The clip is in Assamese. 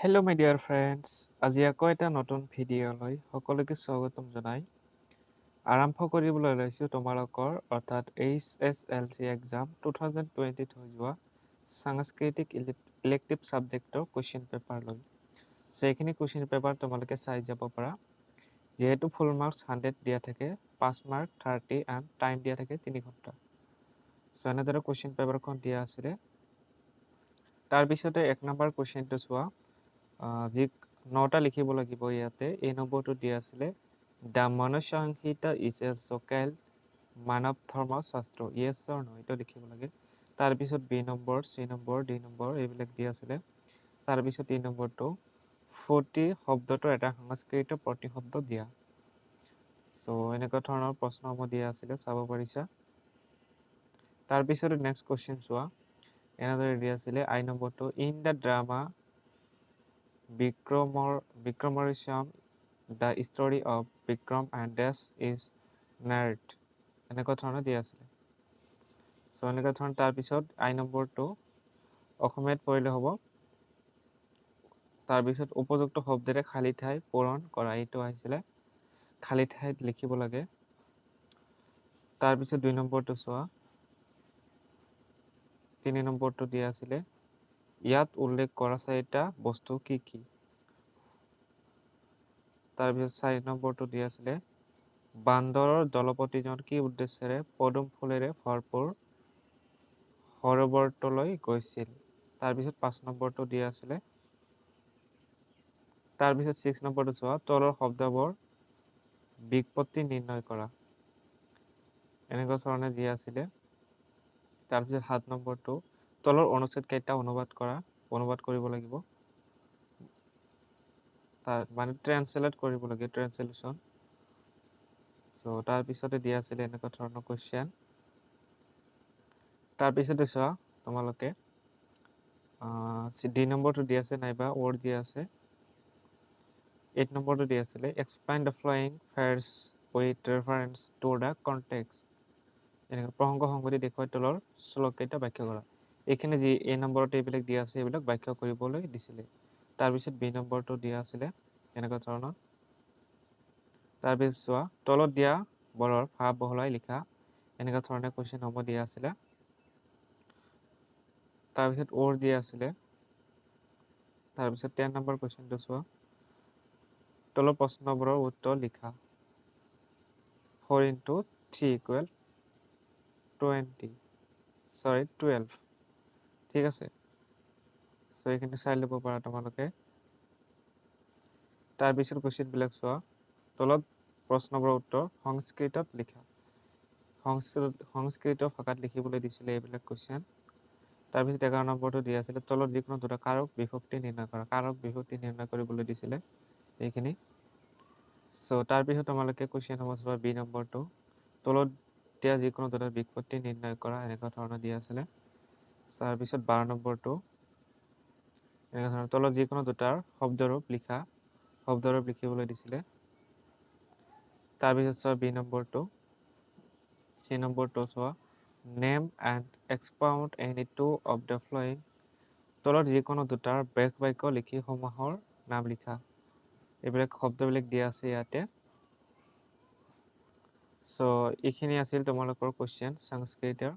হেল্ল' মাই ডিয়াৰ ফ্ৰেণ্ডছ, আজি আকৌ এটা নতুন ভিডিঅ'লৈ সকলোকে স্বাগতম জনাই আৰম্ভ কৰিবলৈ লৈছোঁ তোমালোকৰ অৰ্থাৎ HSLC এক্সাম 2020 হৈ যোৱা সাংস্কৃতিক ইলেক্টিভ ছাবজেক্টৰ কুৱেশ্যন পেপাৰ লৈ। চ' এইখিনি কুৱেশ্যন পেপাৰ তোমালোকে চাই যাব পাৰা। যিহেতু ফুল মাৰ্কছ 100 দিয়া থাকে, 5 মাৰ্ক 30 এণ্ড টাইম দিয়া থাকে 3 ঘণ্টা। চ' এনেদৰে কুৱেশ্যন পেপাৰখন দিয়া আছিলে। তাৰপিছতে 1 নম্বৰ কুৱেশ্যনটো চোৱা। যি 9টা লিখিব লাগিব ইয়াতে। এই নম্বৰটো দিয়া আছিলে দ্য মনুসংহিতা ইজ এ জোকেল মানৱ ধৰ্ম শাস্ত্ৰ। ইয়েছ অৰ নো এইটো লিখিব লাগে। তাৰপিছত B number, C number, D number এইবিলাক দিয়া আছিলে। তাৰপিছত 3 নম্বৰটো ফূৰ্তি শব্দটো এটা সংস্কৃত প্ৰতিশব্দ দিয়া। চ' এনেকুৱা ধৰণৰ প্ৰশ্নসমূহ দিয়া আছিলে, চাব পাৰিছা। তাৰপিছত নেক্সট কুৱেশ্যন চোৱা। এনেদৰে দিয়া আছিলে আই নম্বৰটো ইন দ্য ড্ৰামা বিক্ৰমৰিশ্যম the story of Vikram and ডেছ ইজ নাৰ্ড। এনেকুৱা ধৰণৰ দিয়া আছিলে। চ' এনেকুৱা ধৰণৰ তাৰপিছত আই নম্বৰটো অসমীয়াত পঢ়িলে হ'ব। তাৰপিছত উপযুক্ত শব্দেৰে খালী ঠাই পূৰণ কৰা, এইটো আহিছিলে। খালী ঠাইত লিখিব লাগে। তাৰপিছত 2 নম্বৰটো চোৱা। 3 নম্বৰটো দিয়া আছিলে ইয়াত উল্লেখ কৰা 4টা বস্তু কি কি। তাৰপিছত 4 নম্বৰটো দিয়া আছিলে বান্দৰৰ দলপতিজন কি উদ্দেশ্যেৰে পদুম ফুলেৰে ভৰপূৰ সৰোবৰটোলৈ গৈছিল। তাৰপিছত 5 নম্বৰটো দিয়া আছিলে। তাৰপিছত 6 নম্বৰটো চোৱা তলৰ শব্দবোৰ বিপত্তি নিৰ্ণয় কৰা, এনেকুৱা ধৰণে দিয়া আছিলে। তাৰপিছত 7 নম্বৰটো তলৰ অনুচ্ছেদ কেইটা অনুবাদ কৰিব লাগিব। মানে ট্ৰেন্সলেট কৰিব লাগে, ট্ৰেন্সলেশ্যন। চ' তাৰপিছতে দিয়া আছিলে এনেকুৱা ধৰণৰ কুৱেশ্যন। তাৰপিছতে চোৱা তোমালোকে ডি নম্বৰটো দিয়া আছে নাইবা ৱৰ্ড দিয়া আছে। 8 নম্বৰটো দিয়া আছিলে explain the following fairs with reference to the context. এনেকৈ প্ৰসংগ সংগতি দেখুৱাই তলৰ শ্লোককেইটা ব্যাখ্যা কৰা। এইখিনি যি এই নম্বৰত এইবিলাক দিয়া আছে এইবিলাক ব্যাখ্যা কৰিবলৈ দিছিলে। তাৰপিছত বি নম্বৰটো দিয়া আছিলে এনেকুৱা ধৰণৰ। তাৰপিছত চোৱা তলত দিয়া বৰৰ ভাৱ বহলাই লিখা, এনেকুৱা ধৰণে কুৱেশ্যনসমূহ দিয়া আছিলে। তাৰপিছত ৱৰ্ড দিয়া আছিলে। তাৰপিছত 10 নম্বৰ কুৱেশ্যনটো চোৱা তলৰ প্ৰশ্নবোৰৰ উত্তৰ লিখা। 4 into 3 = 12। ঠিক আছে। চ' এইখিনি চাই ল'ব পাৰা তোমালোকে। তাৰপিছত কুৱেশ্যনবিলাক চোৱা তলত প্ৰশ্নবোৰৰ উত্তৰ সংস্কৃতত লিখা। সংস্কৃত ভাষাত লিখিবলৈ দিছিলে এইবিলাক কুৱেশ্যন। তাৰপিছত 11 নম্বৰটো দিয়া আছিলে তলত যিকোনো দুটা কাৰক বিভক্তি নিৰ্ণয় কৰা। কাৰক বিভক্তি নিৰ্ণয় কৰিবলৈ দিছিলে এইখিনি। চ' তাৰপিছত তোমালোকে কুৱেশ্যনসমূহ চোৱা বি নম্বৰটো তলত দিয়া যিকোনো দুটা বিভক্তি নিৰ্ণয় কৰা, এনেকুৱা ধৰণৰ দিয়া আছিলে। তাৰপিছত 12 নম্বৰটো এনেকুৱা ধৰণৰ তলত যিকোনো দুটাৰ শব্দৰূপ লিখা, শব্দৰূপ লিখিবলৈ দিছিলে। তাৰপিছত চোৱা বি নম্বৰটো। চি নম্বৰটো চোৱা name and expound any two of the following. তলত যিকোনো দুটাৰ ব্ৰেস বাক্য লিখি সমূহৰ নাম লিখা। এইবিলাক শব্দবিলাক দিয়া আছে ইয়াতে। চ' এইখিনি আছিল তোমালোকৰ কুৱেশ্যন সংস্কৃতৰ।